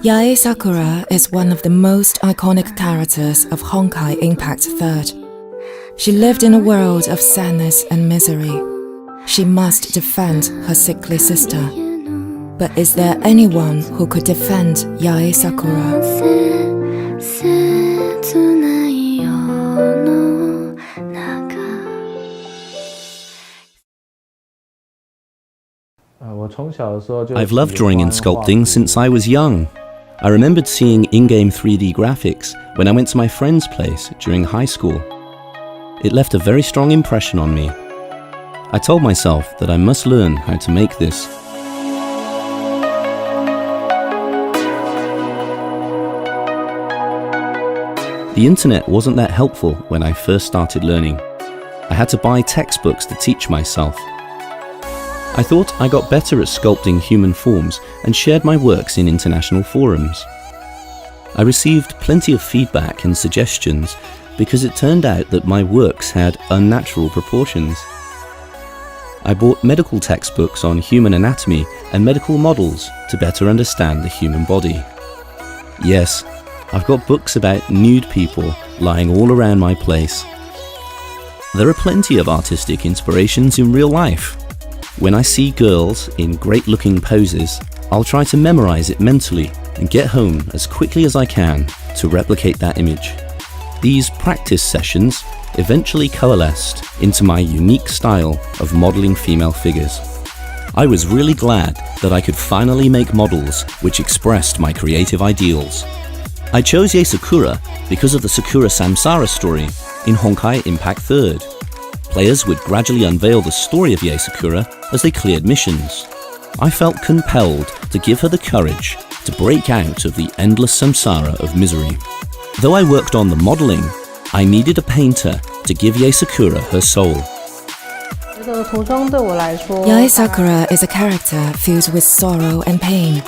Yae Sakura is one of the most iconic characters of Honkai Impact 3rd. She lived in a world of sadness and misery. She must defend her sickly sister. But is there anyone who could defend Yae Sakura? I've loved drawing and sculpting since I was young. I remembered seeing in-game 3D graphics when I went to my friend's place during high school. It left a very strong impression on me. I told myself that I must learn how to make this. The internet wasn't that helpful when I first started learning. I had to buy textbooks to teach myself. I thought I got better at sculpting human forms and shared my works in international forums. I received plenty of feedback and suggestions because it turned out that my works had unnatural proportions. I bought medical textbooks on human anatomy and medical models to better understand the human body. Yes, I've got books about nude people lying all around my place. There are plenty of artistic inspirations in real life. When I see girls in great-looking poses, I'll try to memorize it mentally and get home as quickly as I can to replicate that image. These practice sessions eventually coalesced into my unique style of modeling female figures. I was really glad that I could finally make models which expressed my creative ideals. I chose Yae Sakura because of the Sakura Samsara story in Honkai Impact 3rd. Players would gradually unveil the story of Yae Sakura as they cleared missions. I felt compelled to give her the courage to break out of the endless samsara of misery. Though I worked on the modeling, I needed a painter to give Yae Sakura her soul. Yae Sakura is a character filled with sorrow and pain.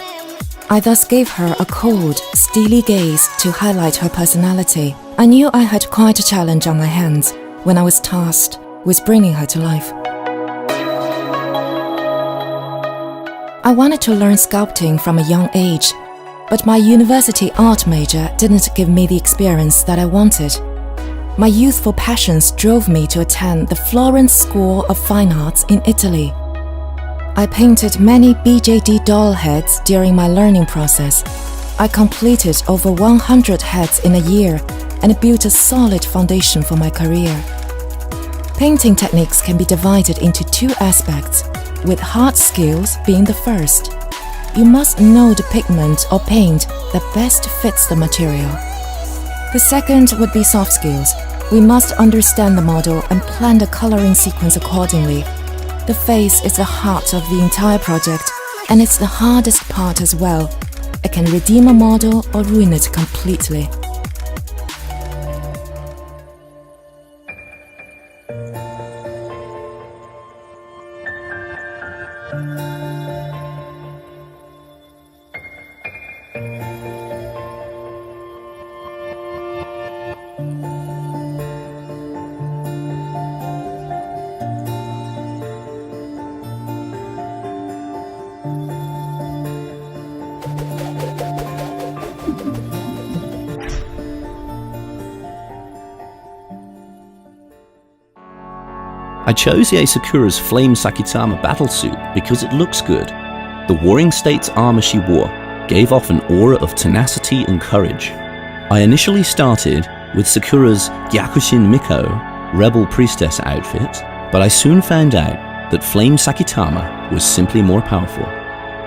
I thus gave her a cold, steely gaze to highlight her personality. I knew I had quite a challenge on my hands when I was tasked with bringing her to life. I wanted to learn sculpting from a young age, but my university art major didn't give me the experience that I wanted. My youthful passions drove me to attend the Florence School of Fine Arts in Italy. I painted many BJD doll heads during my learning process. I completed over 100 heads in a year and built a solid foundation for my career. Painting techniques can be divided into two aspects, with hard skills being the first. You must know the pigment or paint that best fits the material. The second would be soft skills. We must understand the model and plan the coloring sequence accordingly. The face is the heart of the entire project, and it's the hardest part as well. It can redeem a model or ruin it completely. I chose Yae Sakura's Flame Sakitama battlesuit because it looks good. The Warring States armor she wore gave off an aura of tenacity and courage. I initially started with Sakura's Gyakushin Miko, Rebel Priestess outfit, but I soon found out that Flame Sakitama was simply more powerful.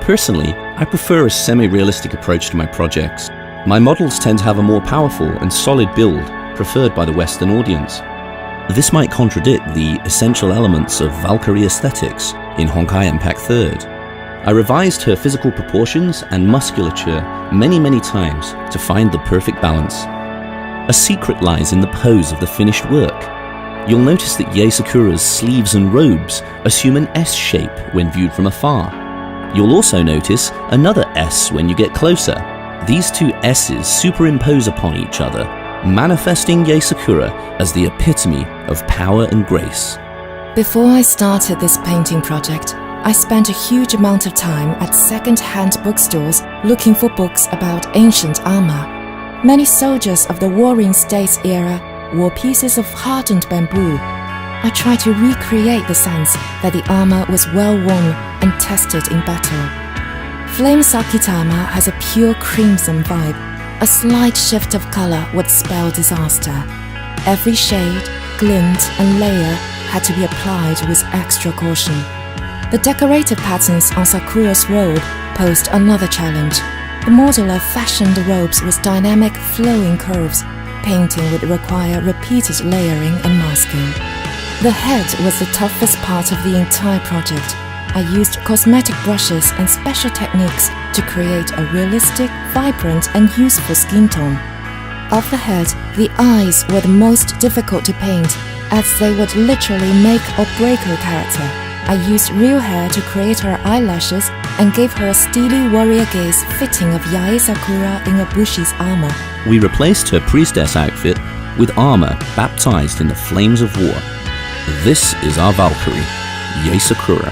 Personally, I prefer a semi-realistic approach to my projects. My models tend to have a more powerful and solid build preferred by the Western audience. This might contradict the essential elements of Valkyrie aesthetics in Honkai Impact 3rd. I revised her physical proportions and musculature many times to find the perfect balance. A secret lies in the pose of the finished work. You'll notice that Yae Sakura's sleeves and robes assume an S shape when viewed from afar. You'll also notice another S when you get closer. These two S's superimpose upon each other, manifesting Yae Sakura as the epitome of power and grace. Before I started this painting project, I spent a huge amount of time at second-hand bookstores looking for books about ancient armor. Many soldiers of the Warring States era wore pieces of hardened bamboo. I tried to recreate the sense that the armor was well worn and tested in battle. Flame Sakitama has a pure crimson vibe. A slight shift of color would spell disaster. Every shade, glint, and layer had to be applied with extra caution. The decorative patterns on Sakura's robe posed another challenge. The modeler fashioned the robes with dynamic, flowing curves. Painting would require repeated layering and masking. The head was the toughest part of the entire project. I used cosmetic brushes and special techniques to create a realistic, vibrant, and useful skin tone. Of the head, the eyes were the most difficult to paint, as they would literally make or break her character. I used real hair to create her eyelashes and gave her a steely warrior gaze fitting of Yae Sakura in Ibushi's armor. We replaced her priestess outfit with armor baptized in the flames of war. This is our Valkyrie, Yae Sakura.